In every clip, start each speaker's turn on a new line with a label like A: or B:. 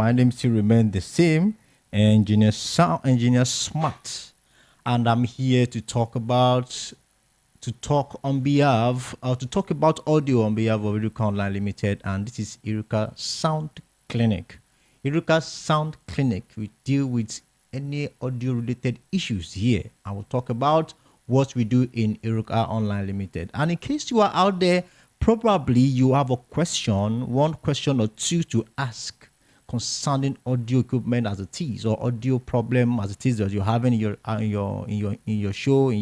A: My name still remain the same, engineer Smart, and I'm here to talk about audio on behalf of Irukka Online Limited, and this is Irukka Sound Clinic. Irukka Sound Clinic, we deal with any audio related issues here. I will talk about what we do in Irukka Online Limited. And in case you are out there, probably you have a question, one question or two to ask concerning audio equipment as it is, or audio problem as it is that you're having in your show, in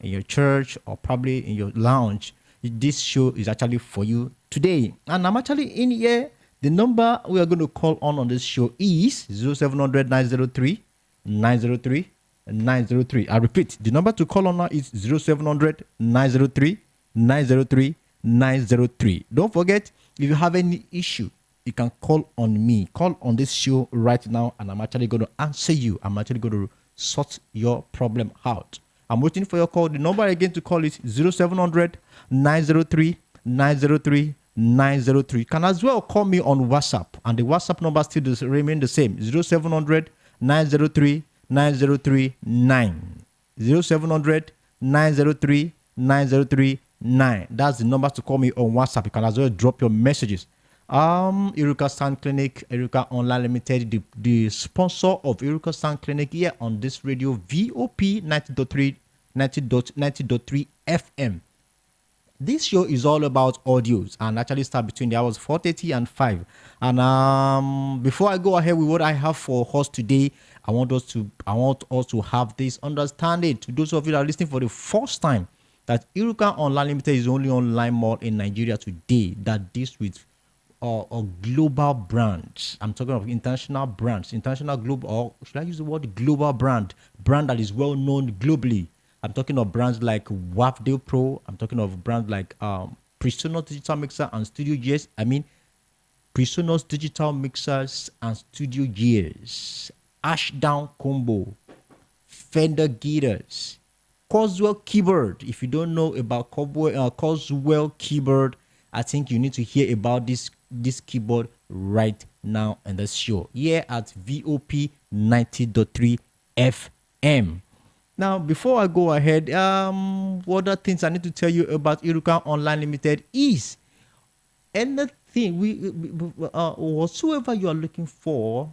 A: your church, or probably in your lounge. This show is actually for you today. And I'm actually in here. The number we are going to call on this show is 0700 903 903 903. I repeat, the number to call on now is 0700 903 903 903. Don't forget, if you have any issue, you can call on me. Call on this show right now, and I'm actually going to answer you. I'm actually going to sort your problem out. I'm waiting for your call. The number again to call is 0700 903 903 903. You can as well call me on WhatsApp, and the WhatsApp number still remain the same: 0700 903 903 9. 0700 903 903 9. That's the number to call me on WhatsApp. You can as well drop your messages. Irukka Sound Clinic, Irukka Online Limited, the sponsor of Irukka Sound Clinic here on this radio, VOP 90.3 FM. This show is all about audios and actually start between the hours 4:30 and 5. And before I go ahead with what I have for us today, I want us to have this understanding to those of you that are listening for the first time, that Irukka Online Limited is the only online mall in Nigeria today that deals with global brands. I'm talking of international brands, international global, or should I use the word global brand that is well known globally. I'm talking of brands like Wavdale Pro. I'm talking of brands like Presonus Digital Mixer and Studio Gears. Presonus Digital Mixers and Studio Gears, Ashdown Combo, Fender Guitars, Coswell Keyboard. If you don't know about Coswell Keyboard, I think you need to hear about this keyboard right now in the show here at VOP 90.3 FM. Now, before I go ahead, what other things I need to tell you about Irukka Online Limited is anything whatsoever you are looking for.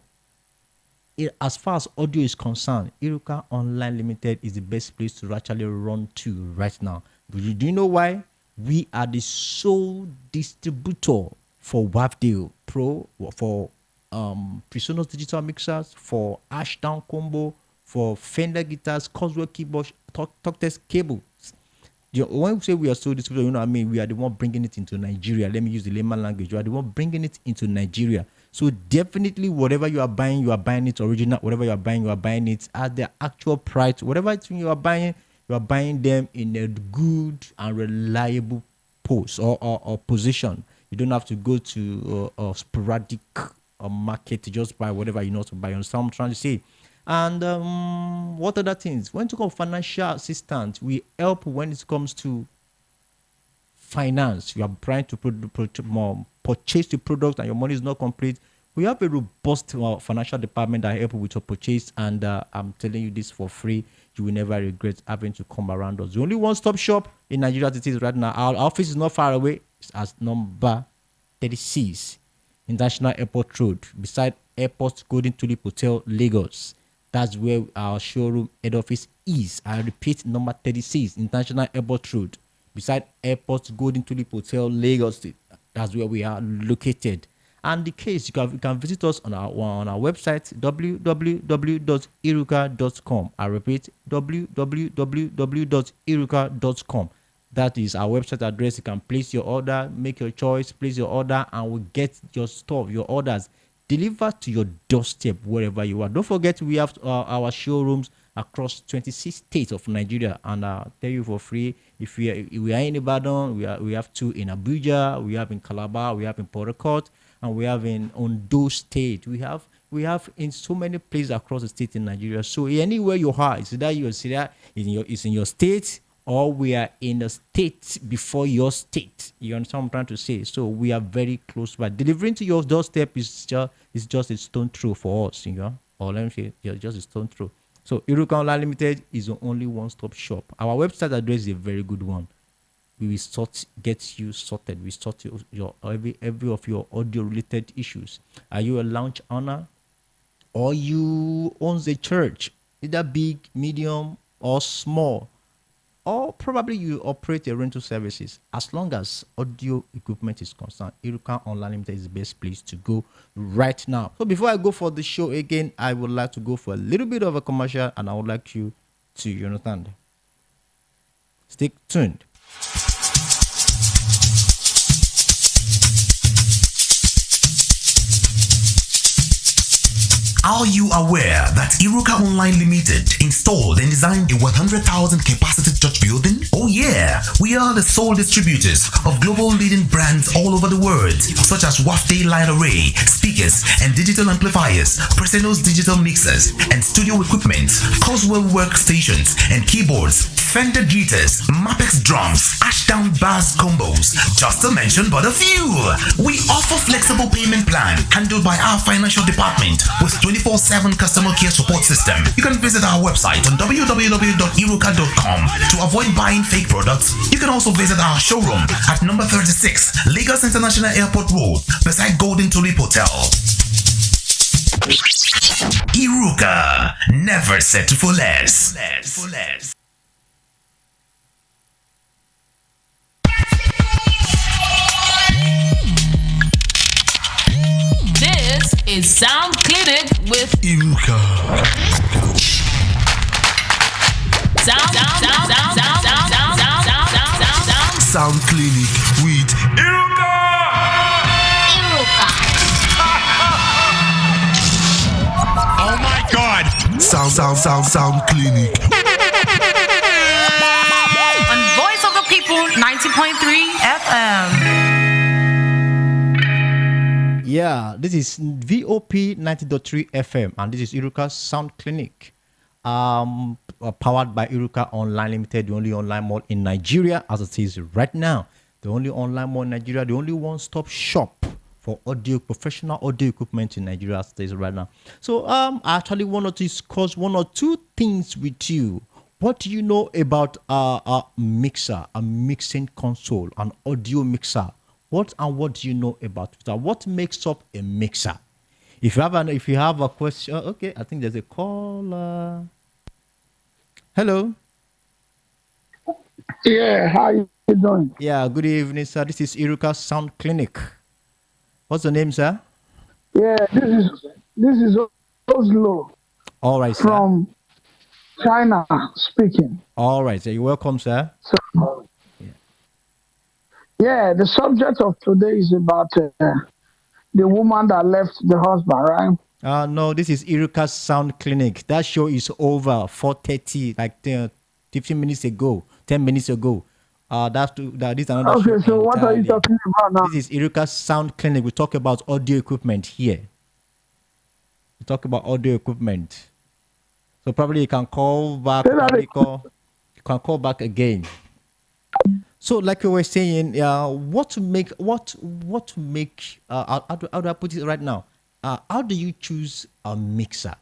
A: As far as audio is concerned, Irukka Online Limited is the best place to actually run to right now. Do you know why? We are the sole distributor for Wavdale Pro, for Presonus Digital Mixers, for Ashdown Combo, for Fender Guitars, Coswell Keyboards, Talktest Cables. When we say we are sole distributor, you know what I mean? We are the one bringing it into Nigeria. Let me use the layman language. We are the one bringing it into Nigeria. So definitely, whatever you are buying it original. Whatever you are buying it at the actual price. Whatever you are buying them in a good and reliable post or position. You don't have to go to a sporadic market to just buy whatever you know to buy. You understand what I'm trying to say? And what other things? When you talk financial assistance, we help when it comes to finance. You are trying to purchase the product and your money is not complete. We have a robust financial department that help with your purchase, and I'm telling you this for free. You will never regret having to come around us. The only one-stop shop in Nigeria as it is right now. Our office is not far away. It's at number 36, International Airport Road, beside Airport Golden Tulip Hotel, Lagos. That's where our showroom head office is. I repeat, number 36, International Airport Road, beside Airport Golden Tulip Hotel, Lagos State. That's where we are located. And the case, you can visit us on our website, www.irukka.com. I repeat, www.irukka.com. That is our website address. You can place your order, make your choice, place your order, and we'll get your stuff, your orders delivered to your doorstep wherever you are. Don't forget, we have our showrooms across 26 states of Nigeria, and I'll tell you for free, if we are in Ibadan, we have two in Abuja, we have in Calabar, we have in Port Harcourt, and we have in Ondo State. We have in so many places across the state in Nigeria. So anywhere you are, it's either it's in your state, or we are in a state before your state. You understand what I'm trying to say? So we are very close by. Delivering to your doorstep is just a stone throw for us, or let me say, just a stone throw. So Irukka Online Limited is the only one-stop shop. Our website address is a very good one. We will get you sorted. We sort your every of your audio-related issues. Are you a lounge owner, or you owns a church, either big, medium, or small? Or probably you operate a rental services. As long as audio equipment is concerned, Irukka Online Limited is the best place to go right now. So before I go for the show again, I would like to go for a little bit of a commercial, and I would like you to understand. Stay tuned.
B: Are you aware that Irukka Online Limited installed and designed a 100,000 capacity church building? Oh yeah, we are the sole distributors of global leading brands all over the world, such as Wafday Line Array, speakers and digital amplifiers, Preseno's digital mixers and studio equipment, Coswell workstations and keyboards, Fender guitars, Mapex drums, Ashdown bass combos, just to mention but a few. We offer flexible payment plan handled by our financial department with 24/7 customer care support system. You can visit our website on www.irukka.com to avoid buying fake products. You can also visit our showroom at number 36 Lagos International Airport Road beside Golden Tulip Hotel. Irukka, never settle for less.
C: This is Sound Clinic with
B: Irukka. Sound Clinic with Irukka.
D: Oh my God!
B: Sound Clinic.
C: on Voice of the People 90.3 FM.
A: Yeah, this is VOP 90.3 FM, and this is Irukka Sound Clinic, powered by Irukka Online Limited, the only online mall in Nigeria, as it is right now. The only online mall in Nigeria, the only one-stop shop for professional audio equipment in Nigeria, as it is right now. So, I actually want to discuss one or two things with you. What do you know about a mixer, a mixing console, an audio mixer? What do you know about it? What makes up a mixer? If you have a question, okay, I think there's a call. Hello.
E: Yeah, how you doing?
A: Yeah, good evening, sir. This is Irukka Sound Clinic. What's the name, sir?
E: Yeah, this is Oslo
A: All right, sir.
E: from China speaking.
A: All right, sir. You're welcome, sir.
E: So, yeah, the subject of today is about the woman that left the husband, right?
A: No, this is Irukka Sound Clinic. That show is over 4:30, like 15 minutes ago, 10 minutes ago. This is another show.
E: Okay, so what are you talking about now?
A: This is Irukka Sound Clinic. We talk about audio equipment here. We talk about audio equipment. So probably you can call back. You can call back again. So, like we were saying, how do I put it right now? How do you choose a mixer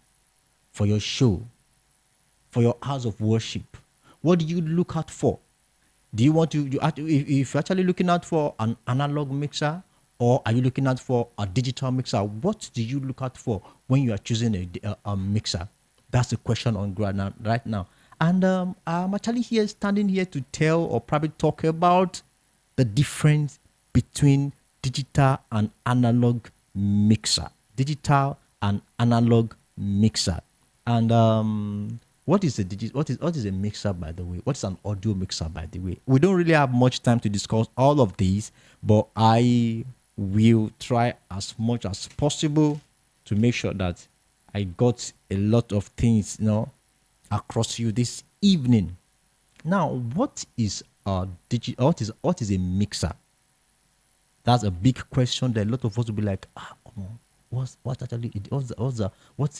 A: for your show, for your house of worship? What do you look out for? Do you want to, if you're actually looking out for an analog mixer, or are you looking out for a digital mixer? What do you look out for when you are choosing a mixer? That's the question on ground right now. And I'm actually standing here to tell or probably talk about the difference between digital and analog mixer. Digital and analog mixer. And what is a mixer, by the way? What's an audio mixer, by the way? We don't really have much time to discuss all of these, but I will try as much as possible to make sure that I got a lot of things, across you this evening. Now, what is a mixer? That's a big question that a lot of us will be like, come on, what's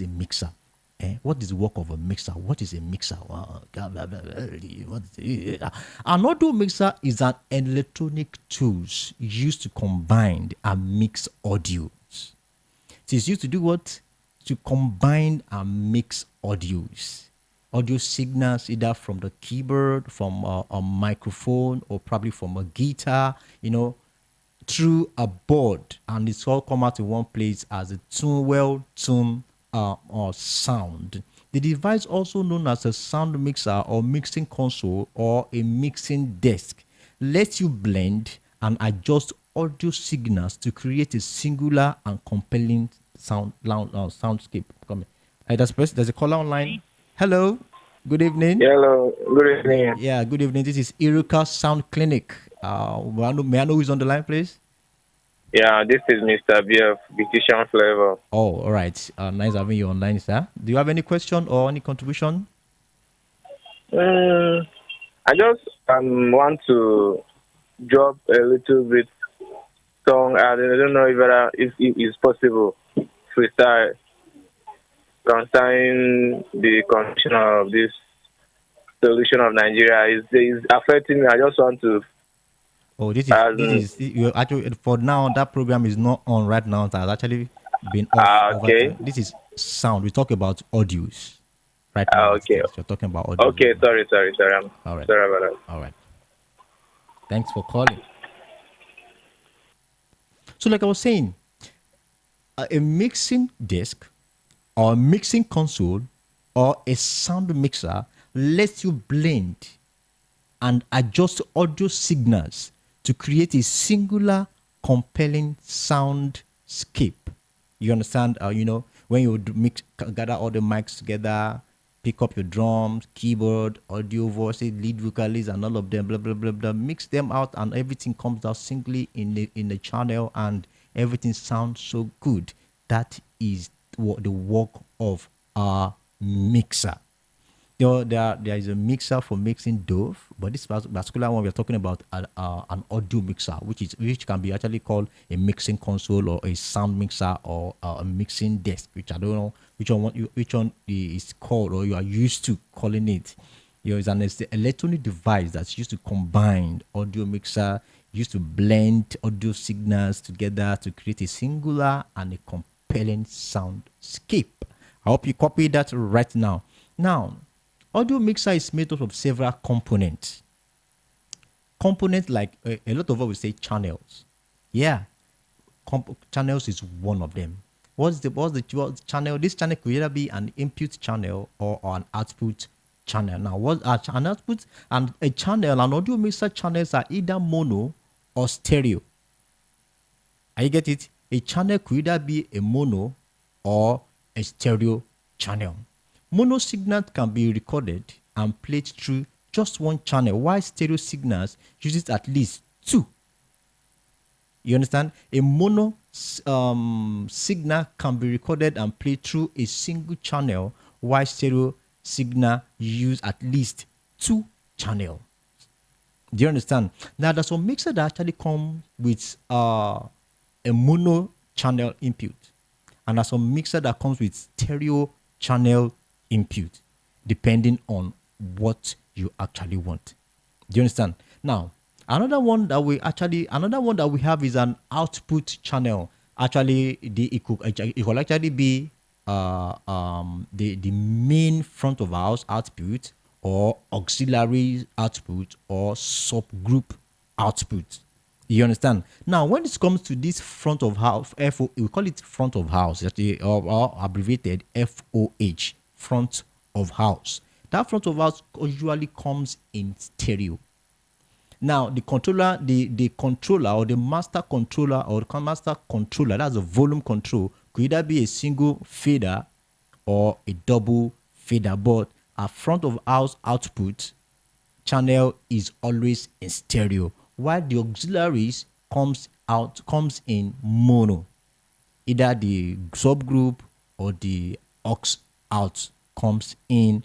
A: a mixer? What is the work of a mixer? What is a mixer? What is it? An audio mixer is an electronic tool used to combine and mix audios. It is used to do what? To combine and mix audios. Audio signals either from the keyboard, from a microphone, or probably from a guitar, through a board, and it's all come out in one place as a well-tuned or sound. The device, also known as a sound mixer or mixing console or a mixing desk, lets you blend and adjust audio signals to create a singular and compelling soundscape. There's a caller online. Hello, good evening.
F: Hello, good evening.
A: Yeah, good evening. This is Irukka Sound Clinic. May I know who's on the line, please?
F: Yeah, this is Mr. BF, Beautician Flavor.
A: Oh, all right. Nice having you online, sir. Do you have any question or any contribution?
F: I just want to drop a little bit song. I don't know if it's possible freestyle concerning the condition of this solution of Nigeria. Is affecting me. I just want to.
A: Oh, this is you actually, for now, that program is not on right now. It has actually been off.
F: Okay.
A: This is sound. We talk about audios right now.
F: Okay.
A: You're talking about audio.
F: Okay, sorry.
A: All right.
F: Sorry about that.
A: All right. Thanks for calling. So, like I was saying, a mixing desk or a mixing console or a sound mixer lets you blend and adjust audio signals to create a singular, compelling soundscape. You understand? When you gather all the mics together, pick up your drums, keyboard, audio, voices, lead vocalists, and all of them, blah blah blah blah. Mix them out, and everything comes out singly in the channel, and everything sounds so good. That is the work of a mixer. There is a mixer for mixing dough, but this particular one we're talking about an audio mixer, which can be actually called a mixing console or a sound mixer or a mixing desk, which I don't know which one is called or you are used to calling it. It's an electronic device that's used to combine audio mixer, used to blend audio signals together to create a singular and a compelling soundscape. I hope you copy that right now. Now, audio mixer is made up of several components. Components like a lot of us will say channels. Yeah, channels is one of them. What's the channel? This channel could either be an input channel or an output channel. Now, what are an output and a channel? An audio mixer channels are either mono or stereo. I get it. A channel could either be a mono or a stereo channel. Mono signals can be recorded and played through just one channel, while stereo signals uses at least two. You understand? A mono signal can be recorded and played through a single channel, while stereo signal use at least two channels. Do you understand? Now, there's some mixer that actually come with a mono channel input, and there's some mixer that comes with stereo channel input, depending on what you actually want. Do you understand? Now, another one that we have is an output channel. Actually, it could actually be the main front of house output, or auxiliary output, or subgroup output. You understand? Now, when it comes to this front of house, we call it front of house, or abbreviated FOH, front of house. That front of house usually comes in stereo. Now, the controller, the controller or the master controller or the master controller, that's a volume control, could either be a single fader or a double fader, but a front of house output channel is always in stereo, while the auxiliaries comes in mono. Either the subgroup or the aux out comes in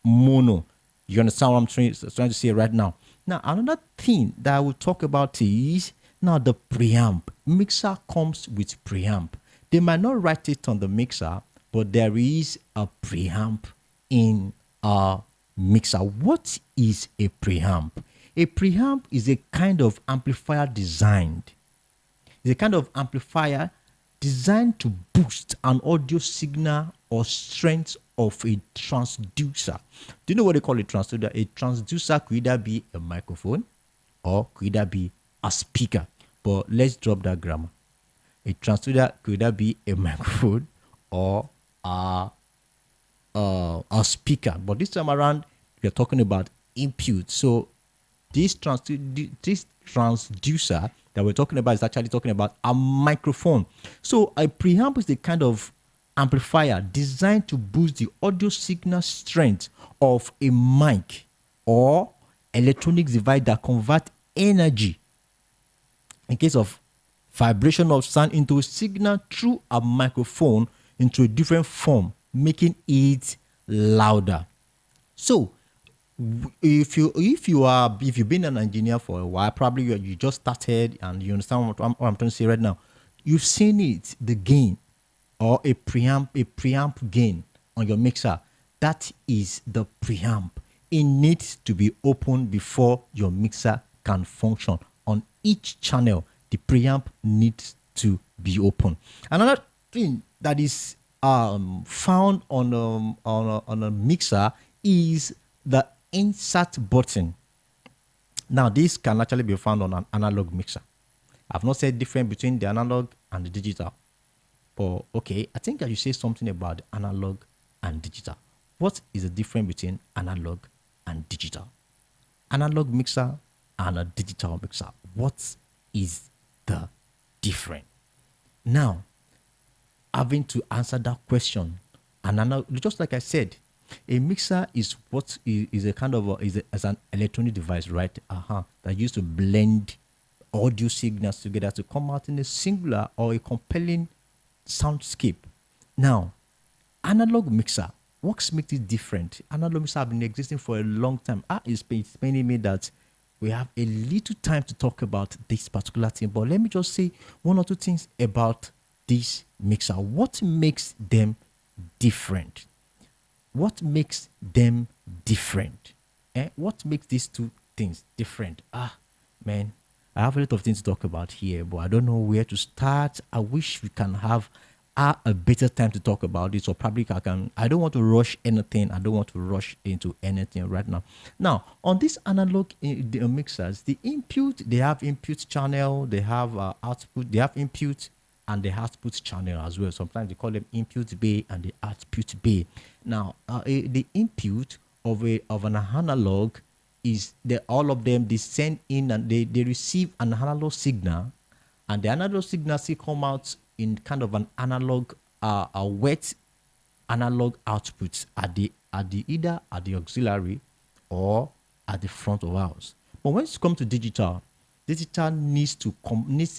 A: mono. You understand what I'm trying to say right now? Now, another thing that I will talk about is now the preamp. Mixer comes with preamp. They might not write it on the mixer, but there is a preamp in a mixer. What is a preamp? A preamp is a kind of amplifier designed. It's a kind of amplifier designed to boost an audio signal or strength of a transducer. Do you know what they call a transducer? A transducer could either be a microphone or could either be a speaker. But let's drop that grammar. A transducer could either be a microphone or a speaker. But this time around, we're talking about input. So this transducer that we're talking about is actually talking about a microphone. So a preamp is the kind of amplifier designed to boost the audio signal strength of a mic or electronic device that convert energy in case of vibration of sound into a signal through a microphone into a different form, making it louder. So if you've been an engineer for a while, probably you just started and you understand what I'm trying to say right now. You've seen it, the gain or a preamp gain on your mixer. That is the preamp. It needs to be opened before your mixer can function. On each channel, the preamp needs to be open. Another thing that is found on a mixer is the insert button. Now, this can actually be found on an analog mixer. I've not said difference between the analog and the digital. But okay, I think I should say something about the analog and digital. What is the difference between analog and digital? Analog mixer and a digital mixer. What is the difference? Now, having to answer that question, and just like I said, a mixer is what is a kind of as an electronic device, right? That used to blend audio signals together to come out in a singular or a compelling soundscape. Now, analog mixer, what makes it different? Analog mixer have been existing for a long time. It's paining me that we have a little time to talk about this particular thing, but let me just say one or two things about this mixer. What makes them different? What makes them different? What makes these two things different? Man, I have a lot of things to talk about here, but I don't know where to start. I wish we can have a better time to talk about this, or probably I don't want to rush anything. I don't want to rush into anything right now. Now, on these analog mixers, the input, they have input channel, they have output, they have input and the output channel as well. Sometimes they call them input bay and the output bay. Now, the input of an analog is all of them, they send in and they receive an analog signal, and the analog signal still come out in kind of an analog, a wet analog output at the either at the auxiliary or at the front of house. But when it comes to digital needs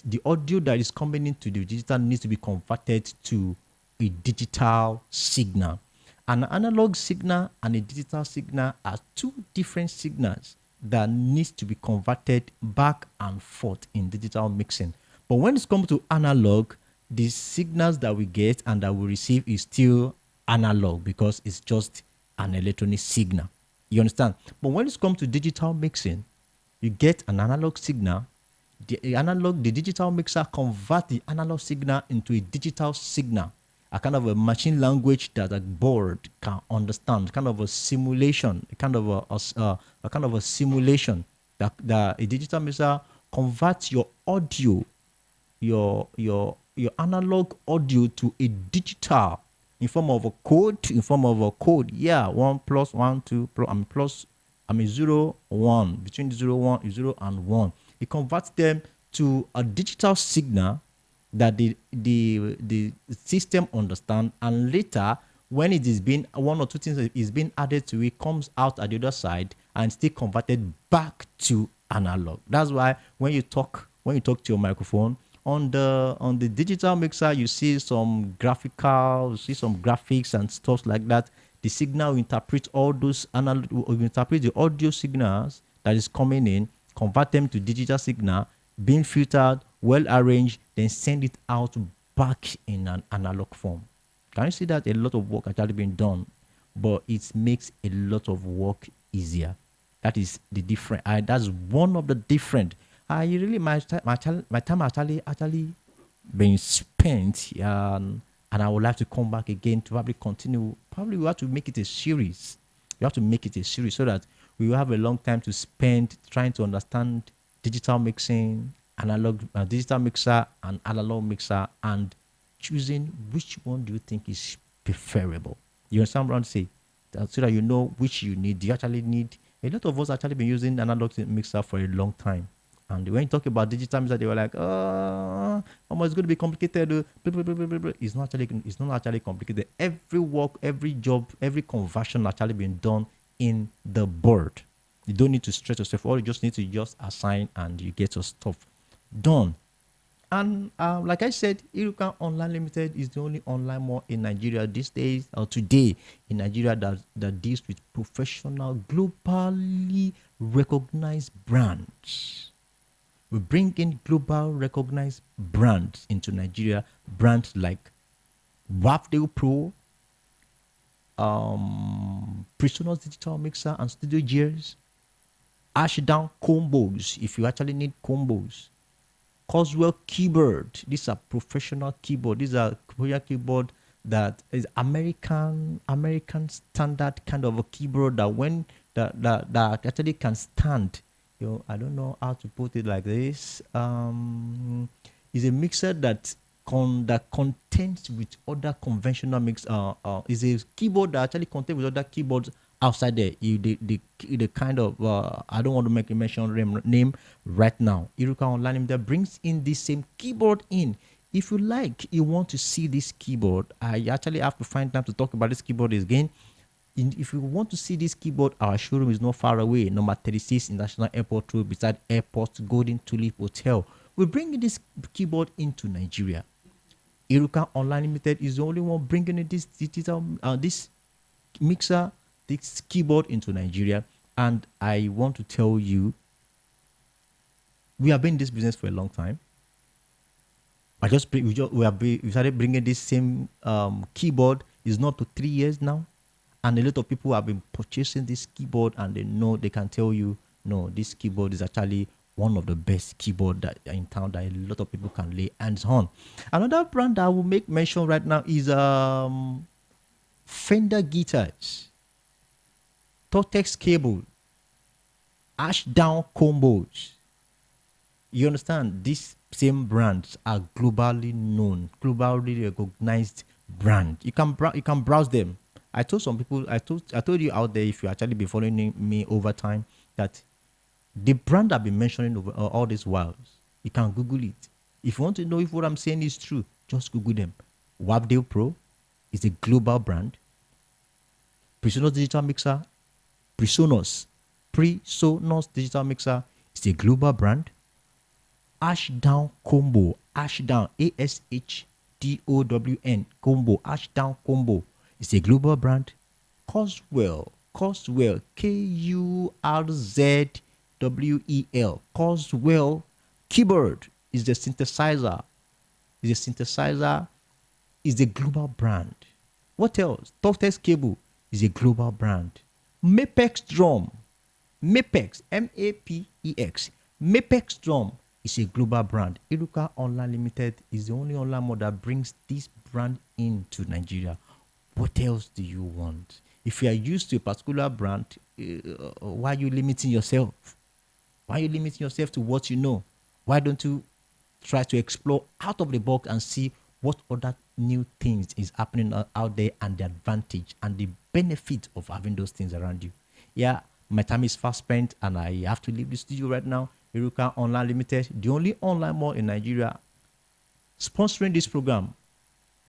A: the audio that is coming into the digital needs to be converted to a digital signal. An analog signal and a digital signal are two different signals that needs to be converted back and forth in digital mixing. But when it comes to analog, the signals that we get and that we receive is still analog because it's just an electronic signal. You understand? But when it comes to digital mixing, you get an analog signal. The digital mixer convert the analog signal into a digital signal, a kind of a machine language that a board can understand, kind of a simulation, a kind of a simulation that a digital mixer converts your audio, your analog audio to a digital in form of a code. Yeah, 1 + 1 2 0 1 between 0 and 1. It converts them to a digital signal that the system understand, and later when it is being one or two things is being added to it, comes out at the other side and still converted back to analog. That's why when you talk to your microphone on the digital mixer, you see some graphics and stuff like that. The signal will interpret all those interpret the audio signals that is coming in, convert them to digital signal, being filtered, well arranged, then send it out back in an analog form. Can you see that a lot of work actually being done, but it makes a lot of work easier? That is the different. That's one of the different. I really my time actually been spent, and I would like to come back again to probably continue. Probably we have to make it a series. We have to make it a series so that we will have a long time to spend trying to understand digital mixing, analog digital mixer and analog mixer, and choosing which one do you think is preferable. You understand what I'm saying? So that you know which you need. You actually need. A lot of us actually been using analog mixer for a long time. And when you talk about digital mixer, they were like, oh, it's going to be complicated. It's not actually complicated. Every work, every job, every conversion actually been done in the board. You don't need to stress yourself. All you just need to just assign and you get your stuff done. And like I said, Irukka Online Limited is the only online mall in Nigeria these days, or today in Nigeria, that deals with professional, globally recognized brands. We bring in global recognized brands into Nigeria, brands like Wafdale Pro, Presonus Digital Mixer and Studio Gears, Ashdown Combos, if you actually need combos, Coswell Keyboard. These are professional keyboard. These are professional keyboard that is American standard kind of a keyboard that when that actually can stand. I don't know how to put it like this. Is a mixer that contains with other conventional mix. Is a keyboard that actually contains with other keyboards outside there. The kind of I don't want to make a mention name right now. Irukka Online Limited brings in this same keyboard in. If you like, you want to see this keyboard, I actually have to find time to talk about this keyboard again. If you want to see this keyboard, our showroom is not far away, number 36 International Airport Road, beside Airport Golden Tulip Hotel. We're bringing this keyboard into Nigeria. Irukka Online Limited is the only one bringing in this digital, this mixer, this keyboard into Nigeria. And I want to tell you, we have been in this business for a long time. We started bringing this same keyboard. It's not to 3 years now. And a lot of people have been purchasing this keyboard, and they can tell you, no, this keyboard is actually one of the best keyboard that in town that a lot of people can lay hands on. Another brand that I will make mention right now is Fender Guitars, Tortex Cable, Ashdown Combos. You understand? These same brands are globally known, globally recognized brand. You can browse them. I told some people, I told you out there, if you actually been following me over time, that the brand I've been mentioning over all these whiles, you can Google it. If you want to know if what I'm saying is true, just Google them. Wafdale Pro is a global brand. Presonus Digital Mixer, Presonus Digital Mixer is a global brand. Ashdown Combo, Ashdown, ASHDOWN, Combo, Ashdown Combo is a global brand. Coswell, Kurzweil, Coswell Keyboard is the synthesizer. Is a global brand. What else? Tortex Cable is a global brand. Mapex Drum, Mapex, M-A-P-E-X, Mapex Drum is a global brand. Irukka Online Limited is the only online mall that brings this brand into Nigeria. What else do you want? If you are used to a particular brand, why are you limiting yourself? Why are you limiting yourself to what you know? Why don't you try to explore out of the box and see what other new things is happening out there, and the advantage and the benefit of having those things around you? Yeah, my time is fast spent and I have to leave the studio right now. Irukka Online Limited, the only online mall in Nigeria, sponsoring this program.